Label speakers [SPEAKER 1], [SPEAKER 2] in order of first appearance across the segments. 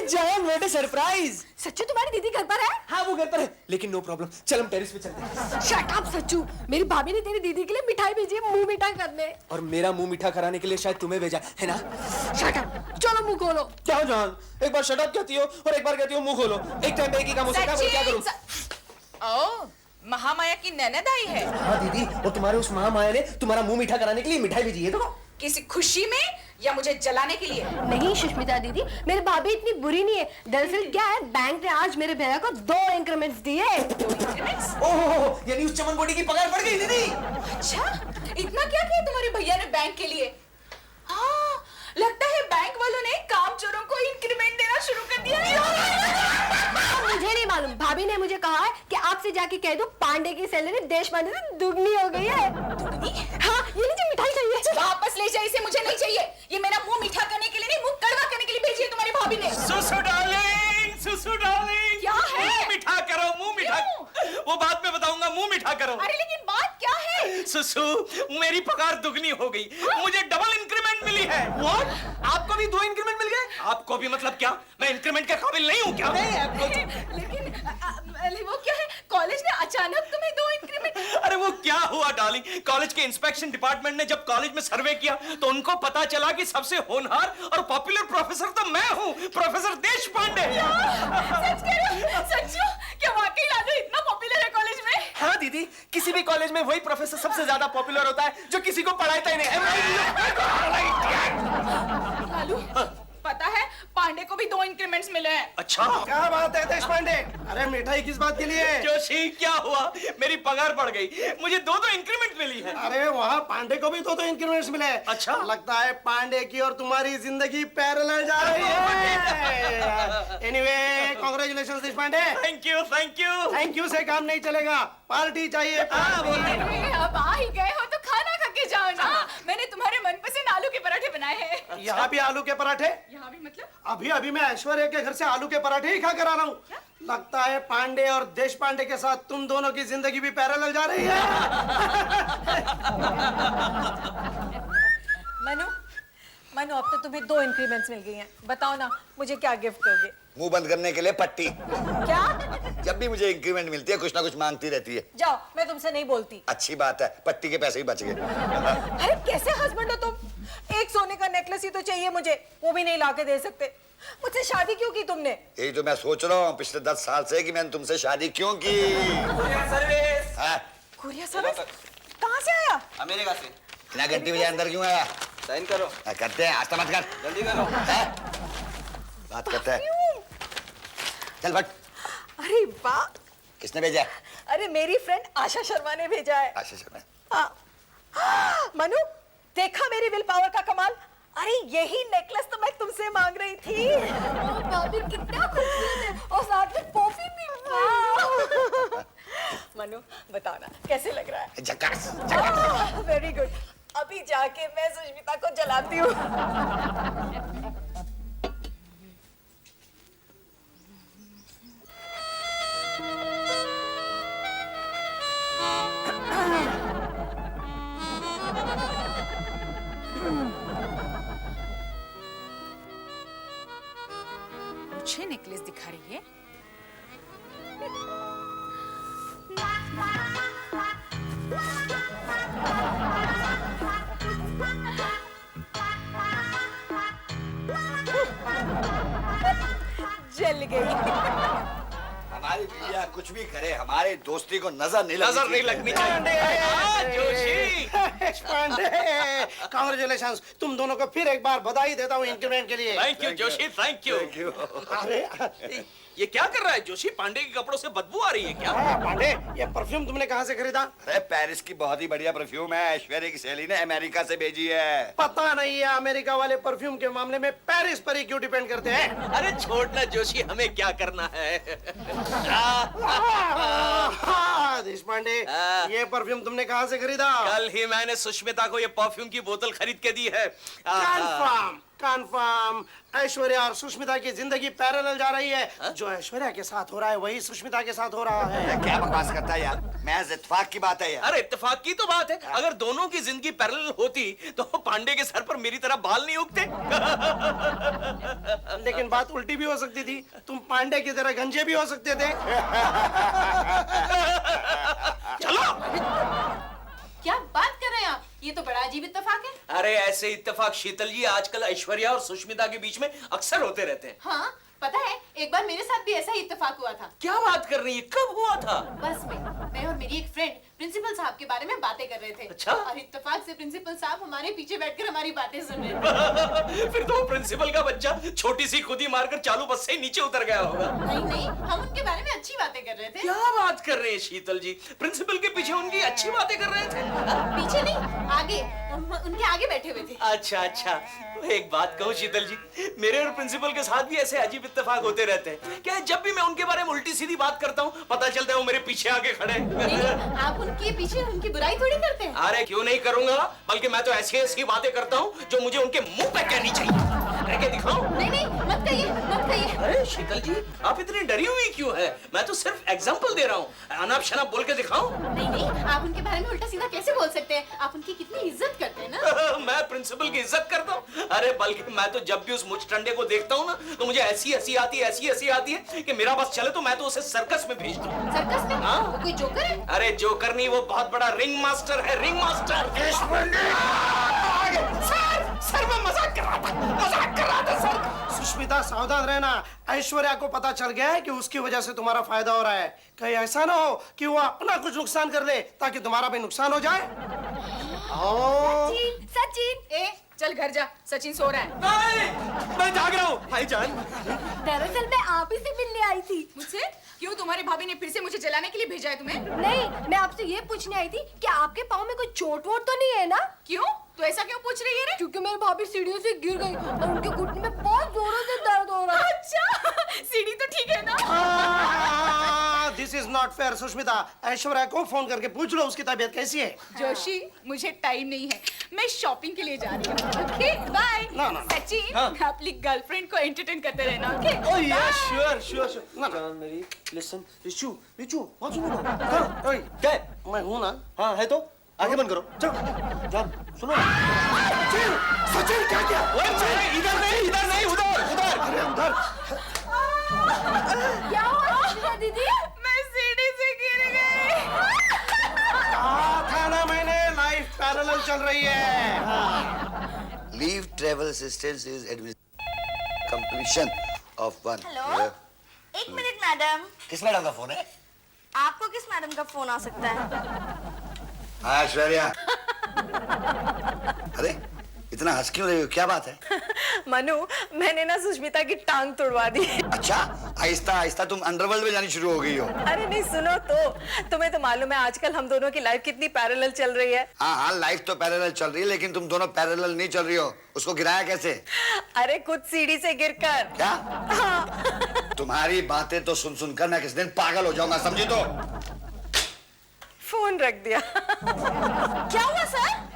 [SPEAKER 1] जान बेटे सरप्राइज।
[SPEAKER 2] सच्चू तुम्हारी दीदी घर पर है?
[SPEAKER 1] हाँ वो घर पर है, लेकिन नो प्रॉब्लम, चल हम टेरेस पे चलते हैं।
[SPEAKER 2] शट अप सच्चू, मेरी भाभी ने तेरी दीदी के लिए मिठाई भेजी है मुंह मीठा करने।
[SPEAKER 1] और मेरा मुंह मीठा कराने के लिए शायद तुम्हें भेजा है ना?
[SPEAKER 2] शट अप, चलो मुंह खोलो।
[SPEAKER 1] क्या हो जान, एक बार शट अप कहती हो और एक बार कहती हो मुंह खोलो, एक टाइम पे एक ही काम हो सकता है, क्या करूं?
[SPEAKER 3] ओह, महामाया की ननद आई है।
[SPEAKER 1] हाँ दीदी, और तुम्हारे उस महामाया ने तुम्हारा मुंह मीठा कराने के लिए मिठाई भेजी है। तो
[SPEAKER 3] किसी खुशी में या मुझे जलाने के लिए?
[SPEAKER 2] नहीं सुष्मिता दीदी, मेरी भाभी इतनी बुरी नहीं है। दरअसल क्या है, बैंक ने आज मेरे भैया को 2 इंक्रीमेंट्स दिए।
[SPEAKER 3] 2 इंक्रीमेंट्स?
[SPEAKER 1] ओह, यानी उस चमन बॉडी की पगार बढ़ गई दीदी।
[SPEAKER 3] अच्छा, इतना क्या किया तुम्हारे भैया ने बैंक के लिए? हाँ, लगता है बैंक वालों ने कामचोरों को इंक्रीमेंट देना शुरू कर दिया है।
[SPEAKER 2] मुझे नहीं मालूम, भाभी ने मुझे कहा है कि आपसे जाके कह दो पांडे की सैलरी देश पांडे से दुगनी हो गई है।
[SPEAKER 3] दुगनी?
[SPEAKER 2] हाँ, ये लीजिए मिठाई चाहिए।
[SPEAKER 3] वापस ले जाइए इसे, मुझे नहीं चाहिए। ये मेरा मुंह मीठा करने के लिए नहीं, मुंह कड़वा करने के लिए भेजी है तुम्हारी भाभी ने।
[SPEAKER 4] सुसु डार्लिंग, सुसु डार्लिंग।
[SPEAKER 3] क्या है?
[SPEAKER 4] मुंह मीठा करो, मुंह मीठा। वो बाद में बताऊंगा, मुंह मीठा करो।
[SPEAKER 3] अरे लेकिन बात क्या है?
[SPEAKER 4] सुसु, मेरी पगार दुगनी हो गई, मुझे डबल इंक्रीमेंट मिली है।
[SPEAKER 1] What? आपको भी 2 इंक्रीमेंट मिल गए?
[SPEAKER 4] आपको भी मतलब क्या? मैं इंक्रीमेंट के काबिल नहीं हूँ क्या?
[SPEAKER 3] लेकिन वो क्या है, कॉलेज ने अचानक तुम्हें 2 इंक्रीमेंट?
[SPEAKER 4] अरे वो क्या हुआ डार्लिंग, कॉलेज के इंस्पेक्शन डिपार्टमेंट ने जब कॉलेज में सर्वे किया तो उनको पता चला कि सबसे होनहार और पॉपुलर प्रोफेसर तो मैं हूँ, प्रोफेसर देश पांडे।
[SPEAKER 3] सच कह रहे हो? सच्चू? क्या वाकई लालू इतना पॉपुलर है कॉलेज में?
[SPEAKER 1] हाँ दीदी, किसी भी कॉलेज में वही प्रोफेसर सबसे ज्यादा पॉपुलर होता है जो किसी को पढ़ाता ही नहीं।
[SPEAKER 3] लालू, पता है पांडे को भी 2 इंक्रीमेंट्स मिले हैं।
[SPEAKER 4] अच्छा,
[SPEAKER 5] क्या बात है देश पांडे? अरे मिठाई किस बात के लिए?
[SPEAKER 4] जोशी क्या हुआ, मेरी पगार बढ़ गई, मुझे 2 इंक्रीमेंट मिली है।
[SPEAKER 5] अरे वहाँ पांडे को भी 2 इंक्रीमेंट्स मिले।
[SPEAKER 4] अच्छा।
[SPEAKER 5] लगता है पांडे की और तुम्हारी जिंदगी पैरेलल जा रही है। Anyway, congratulations Desh Pandey.
[SPEAKER 4] Thank you, thank you.
[SPEAKER 5] Thank you से काम नहीं चलेगा, पार्टी चाहिए।
[SPEAKER 3] अरे अब आ ही गए हो तो खाना खा के जाओ ना। मैंने तुम्हारे मनपसंद आलू के पराठे बनाए हैं।
[SPEAKER 5] यहाँ भी आलू के पराठे?
[SPEAKER 3] यहाँ भी मतलब?
[SPEAKER 5] अभी अभी मैं ऐश्वर्या के घर से आलू के पराठे ही खा कर आ रहा हूँ। लगता है पांडे और देश पांडे के साथ तुम दोनों की जिंदगी भी पैरेलल जा रही है।
[SPEAKER 6] मनु, अब तो तुम्हें 2 इंक्रीमेंट्स मिल गई हैं। बताओ ना, मुझे क्या गिफ्ट दोगे?
[SPEAKER 7] मुंह बंद करने के लिए पट्टी।
[SPEAKER 6] क्या?
[SPEAKER 7] जब भी मुझे इंक्रीमेंट मिलती है कुछ ना कुछ मांगती रहती है।
[SPEAKER 6] जाओ, मैं तुमसे नहीं बोलती।
[SPEAKER 7] अच्छी बात है, पट्टी के पैसे ही बच गए।
[SPEAKER 6] अरे कैसे हस्बैंड हो तुम? एक सोने का नेकलेस ही तो चाहिए मुझे, वो भी नहीं लाके दे सकते। मुझसे शादी क्यों की तुमने?
[SPEAKER 7] यही तो मैं सोच रहा हूँ पिछले 10 साल से कि मैंने तुमसे शादी क्यों की। हाँ?
[SPEAKER 6] कुरियर सर्विस कहाँ से आया?
[SPEAKER 8] अमेरिका से।
[SPEAKER 7] इतना घंटी बजे अंदर क्यों आया?
[SPEAKER 8] साइन करो।
[SPEAKER 7] करते हैं, आज तो मत कर,
[SPEAKER 8] जल्दी करो।
[SPEAKER 7] बात करते हैं। चल फट।
[SPEAKER 6] अरे वाह,
[SPEAKER 7] किसने भेजा?
[SPEAKER 6] अरे मेरी फ्रेंड आशा शर्मा ने भेजा है।
[SPEAKER 7] आशा शर्मा।
[SPEAKER 6] हाँ। मनु, देखा मेरी विल पावर का कमाल? अरे यही नेकलेस तो मैं तुमसे मांग रही थी।
[SPEAKER 2] भाभी कितना खूबसूरत है, और साथ में परफ्यूम भी।
[SPEAKER 6] मनु बताओ ना, कैसे लग रहा है?
[SPEAKER 7] झकास।
[SPEAKER 6] Very good. अभी जाके मैं सुष्मिता को जलाती हूँ।
[SPEAKER 3] मुझे नेकलेस दिखा रही है?
[SPEAKER 6] जल गई।
[SPEAKER 7] हमारी बीवियां कुछ भी करे, हमारी दोस्ती को नजर नहीं
[SPEAKER 4] लगनी चाहिए। जोशी,
[SPEAKER 5] पांडे, कांग्रेचुलेशंस। तुम दोनों को फिर एक बार बधाई देता हूँ इंक्रीमेंट के लिए।
[SPEAKER 4] Thank you Joshi, thank you.
[SPEAKER 5] अरे
[SPEAKER 4] ये क्या कर रहा है जोशी? पांडे के कपड़ों से बदबू आ रही है क्या?
[SPEAKER 5] पांडे, ये परफ्यूम तुमने कहाँ से खरीदा?
[SPEAKER 7] अरे पेरिस की बहुत ही बढ़िया परफ्यूम है, ऐश्वर्या की सहेली ने अमेरिका से भेजी है।
[SPEAKER 5] पता नहीं है अमेरिका वाले परफ्यूम के मामले में पेरिस पर ही क्यों डिपेंड करते हैं।
[SPEAKER 4] अरे छोड़ना जोशी, हमें क्या करना है।
[SPEAKER 5] देश पांडे,
[SPEAKER 4] हाँ।
[SPEAKER 5] ये परफ्यूम तुमने कहाँ से खरीदा?
[SPEAKER 4] कल ही मैंने सुष्मिता को ये परफ्यूम की बोतल खरीद के दी है।
[SPEAKER 5] कंफर्म कंफर्म, ऐश्वर्या और सुष्मिता की जिंदगी पैरेलल जा रही है। जो ऐश्वर्या के साथ हो रहा है वही सुष्मिता के साथ हो रहा है।
[SPEAKER 7] क्या बकवास करता है यार, महज इत्तेफाक की बात है यार।
[SPEAKER 4] अरे इत्तेफाक की तो बात है, अगर दोनों की जिंदगी पैरेलल होती तो पांडे के सर पर मेरी तरह बाल नहीं उगते।
[SPEAKER 5] लेकिन बात उल्टी भी हो सकती थी, तुम पांडे की तरह गंजे भी हो सकते थे।
[SPEAKER 4] चलो।
[SPEAKER 3] क्या बात कर रहे हैं आप? ये तो बड़ा अजीब इत्तेफाक है।
[SPEAKER 4] अरे ऐसे इत्तेफाक शीतल जी आजकल ऐश्वर्या और सुष्मिता के बीच में अक्सर होते रहते हैं।
[SPEAKER 3] हाँ, पता है एक बार मेरे साथ भी ऐसा ही इत्तेफाक हुआ था।
[SPEAKER 4] क्या बात कर रही है, कब हुआ था?
[SPEAKER 3] बस में मैं और मेरी एक फ्रेंड प्रिंसिपल साहब के बारे में बातें कर रहे थे।
[SPEAKER 4] अच्छा?
[SPEAKER 3] और इत्तेफाक से प्रिंसिपल साहब हमारे पीछे बैठकर हमारी बातें सुन रहे थे।
[SPEAKER 4] फिर तो प्रिंसिपल का बच्चा छोटी सी खुदी मारकर चालू बस से नीचे उतर गया होगा।
[SPEAKER 3] नहीं नहीं, हम उनके बारे में अच्छी बातें कर रहे थे।
[SPEAKER 4] क्या बात कर रहे हैं शीतल जी, प्रिंसिपल के पीछे उनकी अच्छी बातें कर रहे थे?
[SPEAKER 3] पीछे नहीं, आगे, हम उनके आगे बैठे हुए थे।
[SPEAKER 4] अच्छा अच्छा, एक बात कहूँ शीतल जी, मेरे और प्रिंसिपल के साथ भी ऐसे अजीब इत्तेफाक होते रहते हैं। क्या है, जब भी मैं उनके बारे में उल्टी सीधी बात करता हूँ पता चलता है वो मेरे पीछे आके खड़े।
[SPEAKER 3] नहीं, आप उनके पीछे उनकी बुराई थोड़ी करते हैं।
[SPEAKER 4] अरे क्यों नहीं करूंगा, बल्कि मैं तो ऐसी ऐसी बातें करता हूँ जो मुझे उनके मुंह पे कहनी चाहिए। करके दिखाऊं?
[SPEAKER 3] नहीं नहीं, मत कहिए मत कहिए।
[SPEAKER 4] अरे शीतल जी, आप इतनी डरी हुई क्यों है? मैं तो सिर्फ एग्जाम्पल दे रहा हूँ। अनाप शनाप बोल के दिखाऊं?
[SPEAKER 3] नहीं नहीं, आप उनके बारे में उल्टा सीधा कैसे बोल सकते हैं? आप उनकी कितनी इज्जत करते हैं ना।
[SPEAKER 4] मैं प्रिंसिपल की इज्जत करता हूँ? अरे बल्कि मैं तो जब भी उस मुचटंडे को देखता हूँ ना तो मुझे ऐसी हंसी आती है कि मेरा बस चले तो मैं तो उसे सर्कस में भेज दूँ।
[SPEAKER 3] सर्कस में?
[SPEAKER 4] हाँ?
[SPEAKER 3] वो कोई जोकर है?
[SPEAKER 4] अरे जोकर नहीं, वो बहुत बड़ा रिंग मास्टर है, रिंग मास्टर। सर मैं मजाक कर रहा था सर।
[SPEAKER 5] सुष्मिता सावधान रहना, ऐश्वर्या को पता चल गया है कि उसकी वजह से तुम्हारा फायदा हो रहा है। कहीं ऐसा ना हो कि वो अपना कुछ नुकसान कर ले ताकि तुम्हारा भी नुकसान हो जाए।
[SPEAKER 2] सचिन सचिन,
[SPEAKER 3] ए चल घर जा, सचिन सो रहा है।
[SPEAKER 4] नहीं, मैं जाग रहा हूँ भाईजान।
[SPEAKER 2] दरअसल मैं आप ही से मिलने आई थी।
[SPEAKER 3] मुझसे? क्यों, तुम्हारी भाभी ने फिर से मुझे जलाने के लिए भेजा है तुम्हें?
[SPEAKER 2] नहीं, मैं आपसे ये पूछने आई थी कि आपके पाँव में कोई चोट वोट तो नहीं है ना?
[SPEAKER 3] क्यों, तो ऐसा क्यों पूछ रही है रे?
[SPEAKER 2] क्योंकि मेरी भाभी सीढ़ियों से गिर गई और उनके घुटने में बहुत जोरों से दर्द हो रहा है।
[SPEAKER 3] अच्छा, सीढ़ी तो ठीक है ना?
[SPEAKER 5] This is not fair Sushmita, Aishwarya को फोन करके पूछ लो उसकी तबीयत कैसी है।
[SPEAKER 3] जोशी, मुझे टाइम नहीं है, मैं शॉपिंग के लिए जा रही हूँ। Okay bye.
[SPEAKER 5] ना, ना, ना।
[SPEAKER 3] सचिन,
[SPEAKER 4] हाँ।
[SPEAKER 3] अपनी गर्लफ्रेंड को एंटरटेन करते रहना। Okay
[SPEAKER 1] Oh yeah, sure, sure, sure.
[SPEAKER 5] ना, ना।
[SPEAKER 1] जान मेरी, listen, रिचू, रिचू, बात सुनो ना। हाँ, ओए, क्या है?
[SPEAKER 5] मैं हूँ ना।
[SPEAKER 1] हाँ है तो आंखें बंद करो, चलो, जान, सुनो ना।
[SPEAKER 5] सचिन क्या किया?
[SPEAKER 4] इधर नहीं, उधर।
[SPEAKER 5] अरे उधर।
[SPEAKER 2] क्या हुआ सुष्मिता दीदी?
[SPEAKER 3] मैं सीढ़ी से गिर गई।
[SPEAKER 5] कहा था ना मैंने, लाइफ पैरेलल चल रही है।
[SPEAKER 7] Leave travel assistance is completion of one.
[SPEAKER 8] Hello, एक मिनट मैडम,
[SPEAKER 7] किस मैडम का फोन है?
[SPEAKER 8] आपको किस मैडम का फोन आ सकता है?
[SPEAKER 7] हाँ ऐश्वर्या। अरे इतना हंस क्यों रही हो, क्या बात है?
[SPEAKER 6] मनु, मैंने ना सुष्मिता की टांग तुड़वा दी।
[SPEAKER 7] अच्छा, आहिस्ता आहिस्ता तुम अंडरवर्ल्ड में जानी शुरू हो गई हो।
[SPEAKER 6] अरे नहीं, सुनो तो, तुम्हें तो मालूम है आजकल हम दोनों की लाइफ कितनी पैरेलल चल रही है।
[SPEAKER 7] हाँ, लाइफ तो पैरेलल चल रही है लेकिन तुम दोनों पैरेलल नहीं चल रही हो। उसको गिराया कैसे?
[SPEAKER 6] अरे खुद सीढ़ी से गिरकर।
[SPEAKER 7] क्या? तुम्हारी बातें तो सुन सुनकर मैं किस दिन पागल हो जाऊंगा, समझी तो?
[SPEAKER 6] फोन रख दिया।
[SPEAKER 8] क्या हुआ सर?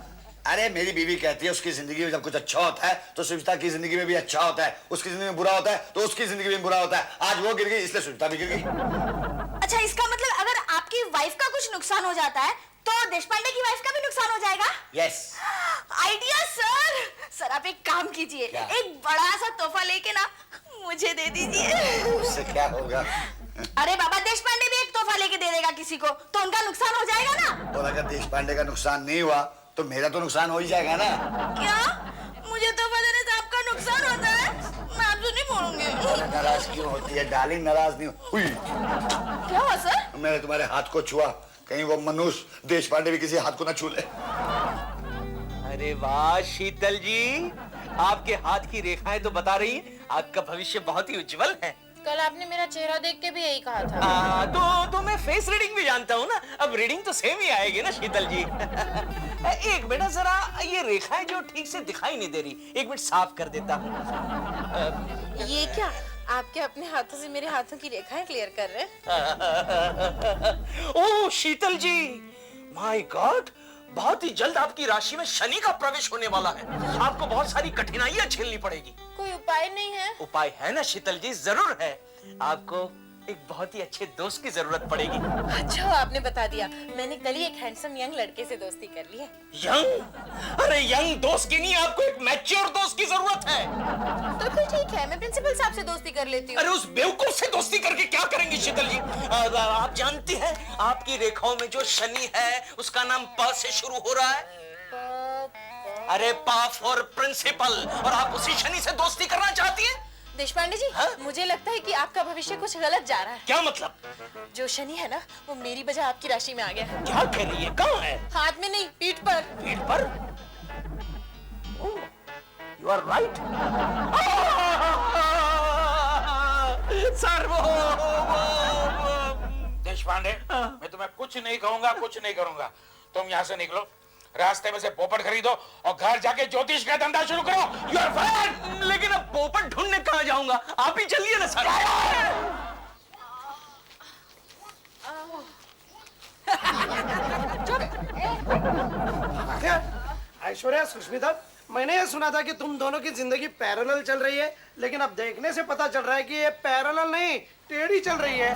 [SPEAKER 7] अरे मेरी बीवी कहती है उसकी जिंदगी में जब कुछ अच्छा होता है तो सुष्मिता की जिंदगी में भी अच्छा होता है, उसकी जिंदगी में बुरा होता है तो उसकी जिंदगी में बुरा होता है। आज वो गिर गई इसलिए सुष्मिता भी गिर गई।
[SPEAKER 8] अच्छा, इसका मतलब अगर आपकी वाइफ का कुछ नुकसान हो जाता है तो देशपांडे की वाइफ का भी नुकसान हो जाएगा?
[SPEAKER 7] यस।
[SPEAKER 8] Idea sir. सर आप एक काम कीजिए,
[SPEAKER 7] क्या?
[SPEAKER 8] एक बड़ा सा तोहफा लेके ना मुझे दे दीजिए।
[SPEAKER 7] उससे क्या होगा?
[SPEAKER 8] अरे बाबा, देशपांडे भी एक तोहफा लेके दे देगा किसी को तो उनका नुकसान हो जाएगा ना?
[SPEAKER 7] और अगर देशपांडे का नुकसान नहीं हुआ तो मेरा तो नुकसान हो ही जाएगा ना।
[SPEAKER 8] क्या? मुझे तोहफा देने से आपका नुकसान होता है? मैं आपसे नहीं बोलूंगी।
[SPEAKER 7] नाराज क्यों होती है डार्लिंग? नाराज नहीं हुई।
[SPEAKER 8] क्या हुआ सर?
[SPEAKER 7] मैंने तुम्हारे हाथ को छुआ, कहीं वो मनुष्य देशपांडे भी किसी हाथ को ना छू ले।
[SPEAKER 4] अरे वाह शीतल जी, आपके हाथ की रेखाएं तो बता रही हैं आपका भविष्य बहुत ही उज्जवल है।
[SPEAKER 3] कल आपने मेरा चेहरा देख के भी यही कहा था।
[SPEAKER 4] तो मैं फेस रीडिंग भी जानता हूँ ना, अब रीडिंग तो सेम ही आएगी ना शीतल जी। एक मिनट जरा, ये रेखाएं जो ठीक से दिखाई नहीं दे रही, एक मिनट साफ कर देता हूँ।
[SPEAKER 8] ये क्या?
[SPEAKER 6] आपके अपने हाथों से मेरे हाथों की रेखाएं क्लियर कर रहे हैं।
[SPEAKER 4] ओह शीतल जी, माय गॉड, बहुत ही जल्द आपकी राशि में शनि का प्रवेश होने वाला है। आपको बहुत सारी कठिनाइयां झेलनी पड़ेगी।
[SPEAKER 6] कोई उपाय नहीं है?
[SPEAKER 4] उपाय है ना शीतल जी, जरूर है। आपको एक बहुत ही अच्छे दोस्त की जरूरत पड़ेगी।
[SPEAKER 6] अच्छा आपने बता दिया, मैंने कल ही एक हैंडसम यंग लड़के से दोस्ती कर ली है।
[SPEAKER 4] यंग? अरे यंग दोस्त की नहीं, आपको एक मैच्योर दोस्त की जरूरत है।
[SPEAKER 6] तो फिर ठीक है, मैं प्रिंसिपल साहब से दोस्ती कर लेती हूँ।
[SPEAKER 4] अरे उस बेवकूफ से दोस्ती करके क्या करेंगी शीतल जी? आप जानती हैं आपकी रेखाओं में जो शनि है उसका नाम प से शुरू हो रहा है। अरे पा फॉर प्रिंसिपल, और आप उसी शनि से दोस्ती करना चाहती हैं?
[SPEAKER 6] देशपांडे जी,
[SPEAKER 4] हाँ?
[SPEAKER 6] मुझे लगता है कि आपका भविष्य कुछ गलत जा रहा है।
[SPEAKER 4] क्या मतलब?
[SPEAKER 6] जो शनि है ना, वो मेरी वजह आपकी राशि में आ गया है।
[SPEAKER 4] क्या कह रही है? कहाँ है?
[SPEAKER 6] हाथ में नहीं, पीठ पर।
[SPEAKER 4] पीठ पर? You are right. सर वो
[SPEAKER 9] देशपांडे, मैं तुम्हें कुछ नहीं कहूंगा, कुछ नहीं करूंगा। तुम यहाँ से निकलो, रास्ते में से पोपट खरीदो और घर जाके ज्योतिष का धंधा शुरू करो। You are fire.
[SPEAKER 4] लेकिन अब पोपट ढूंढने कहाँ जाऊंगा? आप ही चलिए ना सर।
[SPEAKER 5] ऐश्वर्या, सुष्मिता, मैंने ये सुना था कि तुम दोनों की जिंदगी पैरेलल चल रही है, लेकिन अब देखने से पता चल रहा है कि ये पैरेलल नहीं, टेढ़ी चल रही है।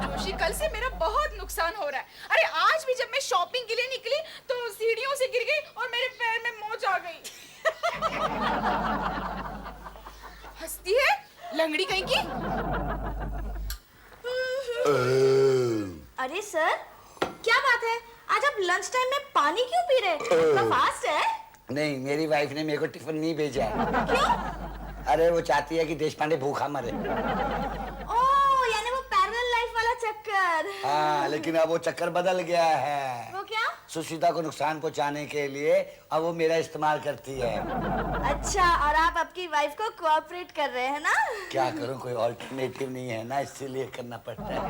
[SPEAKER 3] जोशी, कल से मेरा बहुत नुकसान हो रहा है। अरे आज भी जब मैं शॉपिंग के लिए निकली तो सीढ़ियों से गिर गई और मेरे पैर में मोच आ गई। हंसती है लंगड़ी कहीं की।
[SPEAKER 8] अरे सर, क्या बात है? आज आप लंच टाइम में पानी क्यों पी रहे? इतना फास्ट है?
[SPEAKER 7] नहीं, मेरी वाइफ ने मेरे को टिफिन नहीं भेजा है।
[SPEAKER 8] क्यों?
[SPEAKER 7] अरे वो चाहती है कि देशपांडे भूखा मरे।
[SPEAKER 8] ओह, यानी वो पैरेलल लाइफ वाला चक्कर।
[SPEAKER 7] हाँ, लेकिन अब वो चक्कर बदल गया है।
[SPEAKER 8] वो क्या?
[SPEAKER 7] सुष्मिता को नुकसान पहुंचाने के लिए अब वो मेरा इस्तेमाल करती है।
[SPEAKER 8] अच्छा, और आप आपकी वाइफ को कोऑपरेट कर रहे हैं ना?
[SPEAKER 7] क्या करूं, कोई ऑल्टरनेटिव नहीं है ना, इसीलिए करना पड़ता है।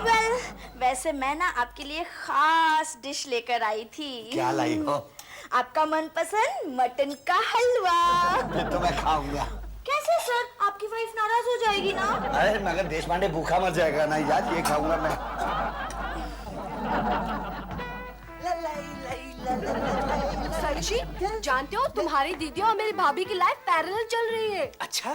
[SPEAKER 8] वेल, वैसे मैं ना आपके लिए खास डिश लेकर आई थी।
[SPEAKER 7] क्या लाई हो?
[SPEAKER 8] आपका मनपसंद मटन का हलवा।
[SPEAKER 7] फिर तो मैं खाऊंगा।
[SPEAKER 8] कैसे सर? आपकी वाइफ नाराज हो जाएगी ना?
[SPEAKER 7] अरे मगर देशपांडे भूखा मर जाएगा ना यार, ये खाऊंगा मैं।
[SPEAKER 2] साक्षी, जानते हो तुम्हारी दीदी और मेरी भाभी की लाइफ पैरेलल चल रही है।
[SPEAKER 1] अच्छा,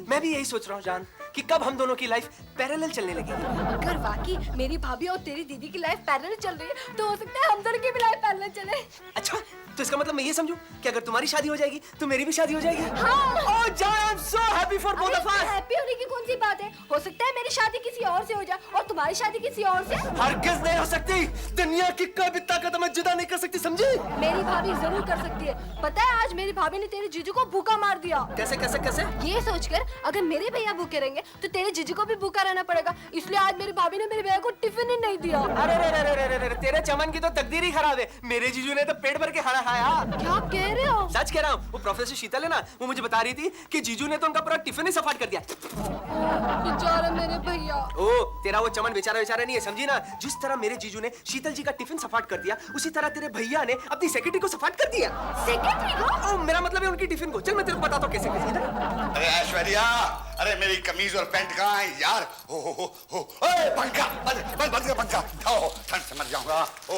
[SPEAKER 1] मैं भी यही सोच रहा हूँ जान कि कब हम दोनों की लाइफ पैरेलल चलने लगेगी।
[SPEAKER 2] अगर वाकई मेरी भाभी और तेरी दीदी की लाइफ पैरेलल चल रही है तो हो सकता है हम दोनों की भी लाइफ पैरेलल चले।
[SPEAKER 1] अच्छा, तो इसका मतलब मैं ये समझूं कि अगर तुम्हारी शादी हो जाएगी तो मेरी भी शादी हो जाएगी।
[SPEAKER 2] हाँ।
[SPEAKER 1] ओह जान, I am so happy for both of us.
[SPEAKER 2] Happy होने की कौन सी बात है? हो सकता है मेरी शादी किसी और से हो जाए और तुम्हारी शादी किसी और से।
[SPEAKER 1] हरगिज़ नहीं हो सकती। दुनिया की कोई भी ताकत हमें जुदा नहीं कर सकती, समझी?
[SPEAKER 2] मेरी भाभी जरूर कर सकती है। पता है आज मेरी भाभी ने तेरे जीजू को भूखा मार दिया।
[SPEAKER 1] कैसे कैसे कैसे?
[SPEAKER 2] ये सोचकर अगर मेरे भैया भूखे रहेंगे तो तेरे जीजू को भी भूखा रहना पड़ेगा, इसलिए आज मेरी भाभी ने मेरे भैया को टिफिन ही नहीं दिया।
[SPEAKER 1] अरे रे रे रे रे रे, तेरे चमन की तो तकदीर ही खराब है। मेरे जीजू ने तो पेट भर के खाना खाया।
[SPEAKER 2] क्या कह रहे हो?
[SPEAKER 1] सच कह रहा हूँ। वो प्रोफेसर शीतल है ना, वो मुझे बता रही थी कि जीजू ने तो उनका पूरा टिफिन ही सफाट कर दिया।
[SPEAKER 2] बेचारा मेरे भैया।
[SPEAKER 1] ओ, तेरा वो चमन बेचारा बेचारा नहीं है, समझी ना? जिस तरह मेरे जीजू ने शीतल जी का टिफिन सफाट कर दिया, उसी तरह तेरे भैया ने अपनी सेक्रेटरी को सफाट कर दिया।
[SPEAKER 2] सेक्रेटरी को?
[SPEAKER 1] ओ, मेरा मतलब है उनकी टिफिन को। चल मैं तेरे को बताता हूँ कैसे कैसे। इधर।
[SPEAKER 7] अरे ऐश्वर्या, अरे मेरी कमीज और पैंट कहाँ है यार? हो ओए पंखा बंद बंद बंद कर पंखा। ओ ठंड से मर जाऊंगा। ओ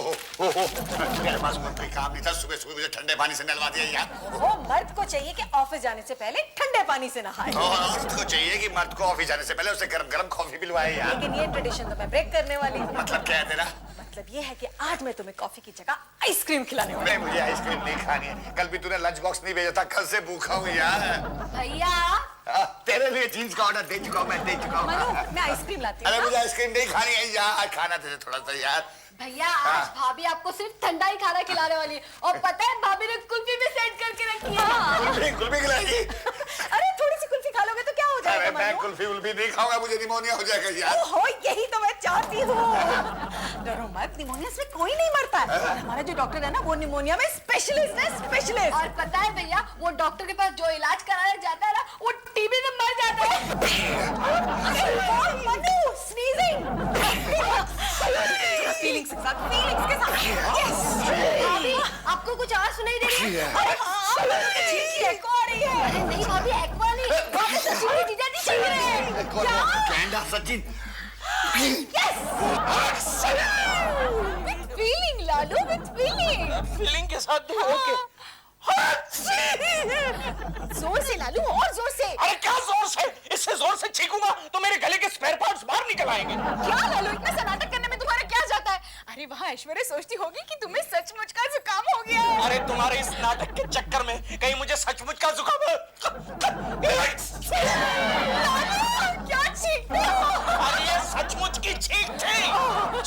[SPEAKER 7] मेरे पास कोई काम नहीं था, सुबह सुबह मुझे ठंडे पानी से नहलवा दिया यार।
[SPEAKER 6] वो मर्द को चाहिए कि ऑफिस जाने से पहले ठंडे पानी से नहाए।
[SPEAKER 7] औरत को चाहिए कि मर्द को ऑफिस जाने से पहले उसे गरम गरम कॉफी पिलवाए यार।
[SPEAKER 6] लेकिन ये ट्रेडिशन तो मैं ब्रेक करने वाली हूँ।
[SPEAKER 7] मतलब क्या है तेरा?
[SPEAKER 6] मतलब ये है कि आज मैं तुम्हें कॉफी की जगह आइसक्रीम खिलाने वाली
[SPEAKER 7] नहीं, मुझे आइसक्रीम नहीं खानी है। कल भी तूने लंच बॉक्स नहीं भेजा था, कल से भूखा हूँ यार।
[SPEAKER 8] भैया,
[SPEAKER 7] तेरे लिए जीन्स का ऑर्डर दे चुका हूँ, मैं दे चुका हूँ।
[SPEAKER 6] मनु, मैं आइसक्रीम लाती हूँ।
[SPEAKER 7] अरे मुझे आइसक्रीम नहीं खानी है यार, खाना तुझे थोड़ा सा यार।
[SPEAKER 2] भैया आज भाभी आपको सिर्फ ठंडा ही खाना खिलाने वाली है और पता है भाभी ने कुल्फी भी सेट करके रखी है।
[SPEAKER 7] कुल्फी खिलाएगी?
[SPEAKER 6] अरे थोड़ी सी कुल्फी खा लोगे तो क्या हो
[SPEAKER 7] अरे
[SPEAKER 6] जाएगा?
[SPEAKER 7] मैं कुल्फी उल्फी नहीं खाऊंगा, मुझे निमोनिया हो जाएगा यार।
[SPEAKER 6] ओहो, यही तो मैं चाहती हूँ। डरो मत, निमोनिया से कोई नहीं मरता है। हमारा जो डॉक्टर है ना, वो निमोनिया में स्पेशलिस्ट है, स्पेशलिस्ट।
[SPEAKER 2] और पता है भैया, वो डॉक्टर के पास जो इलाज कराने जाता है ना, वो टीबी में मर जाता है।
[SPEAKER 6] मनु, स्नीजिंग। फीलिंग्स के साथ, फीलिंग्स के साथ। यस।
[SPEAKER 2] भाभी, आपको कुछ और सुनाई दे रही है?
[SPEAKER 6] अरे हाँ, छींकी एको आ रही है।
[SPEAKER 2] अरे नहीं भाभी, एक्वा नहीं, भाभी सच्ची में जीजा जी चल रहे
[SPEAKER 7] गेंडा Sachin.
[SPEAKER 3] With feeling, Lalu, with feeling.
[SPEAKER 4] Feeling के साथ भी ओके।
[SPEAKER 3] जोर से लालू, और जोर से।
[SPEAKER 4] अरे क्या जोर से? इससे जोर से छींकूंगा तो मेरे गले के स्पेयर पार्ट्स बाहर निकल आएंगे।
[SPEAKER 3] क्या लालू, इतना सा नाटक करने में तुम्हारा क्या जाता है? अरे वहाँ ऐश्वर्या सोचती होगी कि तुम्हें सचमुच का जुकाम हो गया है।
[SPEAKER 4] अरे तुम्हारे इस नाटक के चक्कर में कहीं मुझे सचमुच का जुकाम है।
[SPEAKER 3] क्या चीखते हो?
[SPEAKER 4] अरे ये सचमुच की छींक थी।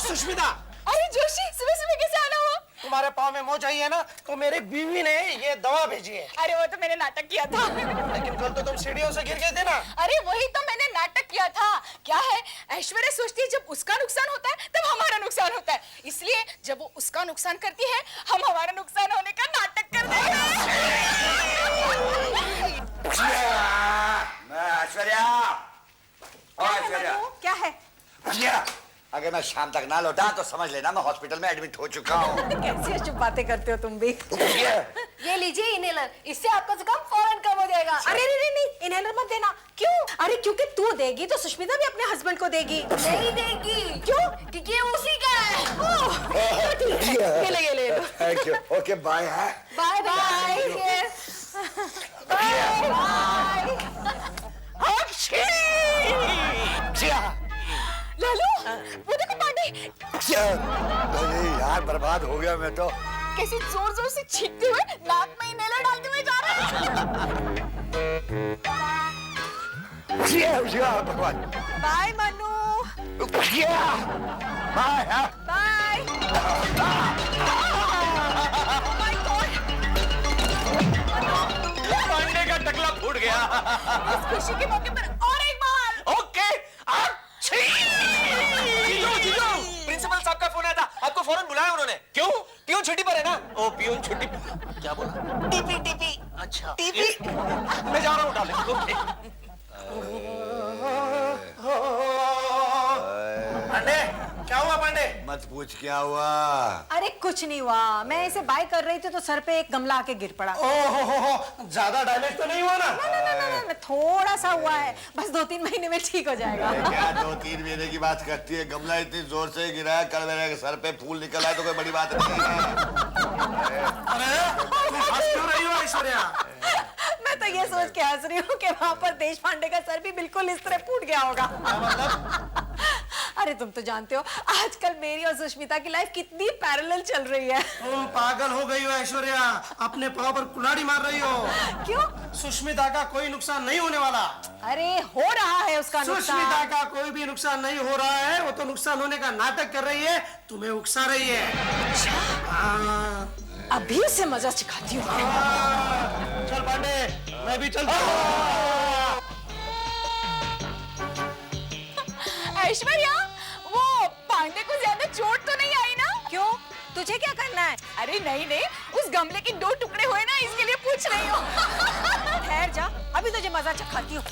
[SPEAKER 5] सुष्मिता,
[SPEAKER 3] अरे जोशी, सुबह सुबह कैसे आना हुआ?
[SPEAKER 5] तुम्हारे पाँव में मोच आई है ना, तो मेरी बीवी ने ये दवा भेजी है।
[SPEAKER 3] अरे वो तो मैंने नाटक किया था।
[SPEAKER 5] लेकिन कल तो तुम सीढ़ियों से गिर गए थे ना।
[SPEAKER 3] अरे वही तो मैंने नाटक किया था। क्या है, ऐश्वर्या सोचती है जब उसका नुकसान होता है तब हमारा नुकसान होता है, इसलिए जब वो उसका नुकसान करती है हम हमारा नुकसान होने का नाटक कर रहे हैं।
[SPEAKER 7] ऐश्वर्या, ओ ऐश्वर्या,
[SPEAKER 6] क्या है?
[SPEAKER 7] भैया, अगर मैं शाम तक ना लौटा तो समझ लेना मैं हॉस्पिटल में एडमिट हो चुका हूँ।
[SPEAKER 6] कैसी अशुभ बातें करते हो तुम भी।
[SPEAKER 2] ये लीजिए इनहेलर, इससे आपका जुकाम फौरन कम हो जाएगा।
[SPEAKER 6] अरे नहीं नहीं, इनहेलर मत देना। क्यों? अरे क्योंकि तू देगी तो सुष्मिता भी अपने हस्बैंड को देगी।
[SPEAKER 2] नहीं देगी।
[SPEAKER 6] क्यों?
[SPEAKER 2] क्योंकि ये उसी का है।
[SPEAKER 6] ये ले ले लो।
[SPEAKER 7] Thank you. Okay bye. है
[SPEAKER 2] बाय बाय।
[SPEAKER 3] लालू, वो देखो पांडे
[SPEAKER 7] अरे यार बर्बाद हो गया मैं तो।
[SPEAKER 3] कैसे जोर जोर से छींकते हुए नाक में इनहेलर डालते हुए जा रहे हैं।
[SPEAKER 7] भगवान।
[SPEAKER 6] Bye Manu.
[SPEAKER 7] Bye.
[SPEAKER 6] Bye.
[SPEAKER 4] Pandey का टकला फूट गया।
[SPEAKER 3] इस खुशी के मौके पर और एक बार।
[SPEAKER 4] ओके।
[SPEAKER 1] जीजू, प्रिंसिपल साहब का फोन आया था, आपको फौरन बुलाया उन्होंने।
[SPEAKER 4] क्यों?
[SPEAKER 1] प्यून छुट्टी पर है ना।
[SPEAKER 4] ओ पियून छुट्टी। क्या बोला?
[SPEAKER 1] टीपी।
[SPEAKER 4] अच्छा
[SPEAKER 1] टीपी।
[SPEAKER 4] मैं जा रहा हूँ डाले। ओके।
[SPEAKER 5] पांडे, क्या हुआ पांडे?
[SPEAKER 7] मत पूछ क्या हुआ।
[SPEAKER 6] अरे कुछ नहीं हुआ, मैं इसे बाय कर रही थी तो सर पे एक गमला आके गिर पड़ा।
[SPEAKER 5] ओहो, ज्यादा डैमेज तो नहीं हुआ ना?
[SPEAKER 6] ना, थोड़ा सा हुआ है, बस 2-3 महीने में ठीक हो जाएगा।
[SPEAKER 7] क्या 2-3 महीने की बात करती है? गमला इतनी जोर से गिरा है, कल मेरे सर पे फूल निकल आया तो कोई बड़ी बात नहीं है।
[SPEAKER 5] अरे तुम हंस क्यों रही हो ऐश्वर्या?
[SPEAKER 6] मैं तो ये सोच के हंस रही हूँ कि वहाँ पर देश पांडे का सर भी बिल्कुल इस तरह फूट गया होगा। अरे तुम तो जानते हो आजकल मेरी और सुष्मिता की लाइफ कितनी पैरेलल चल रही है।
[SPEAKER 5] तुम पागल हो गई हो ऐश्वर्या, अपने पाँव पर कुल्हाड़ी मार रही हो।
[SPEAKER 6] क्यों?
[SPEAKER 5] सुष्मिता का कोई नुकसान नहीं होने वाला।
[SPEAKER 6] अरे हो रहा है उसका
[SPEAKER 5] सुष्मिता
[SPEAKER 6] नुकसान।
[SPEAKER 5] का कोई भी नुकसान नहीं हो रहा है, वो तो नुकसान होने का नाटक कर रही है, तुम्हें उकसा रही है। हाँ।
[SPEAKER 6] अभी उसे मजा सिखाती हूँ।
[SPEAKER 5] चल पांडे, मैं भी चलता हूँ।
[SPEAKER 3] ऐश्वर्या, वो पांडे को ज्यादा चोट तो नहीं आई ना?
[SPEAKER 6] क्यों? तुझे क्या करना है?
[SPEAKER 3] अरे नहीं, उस गमले के 2 टुकड़े हुए ना, इसके लिए पूछ रही हूँ।
[SPEAKER 6] ठहर जा, अभी तुझे मजा चखाती हूँ।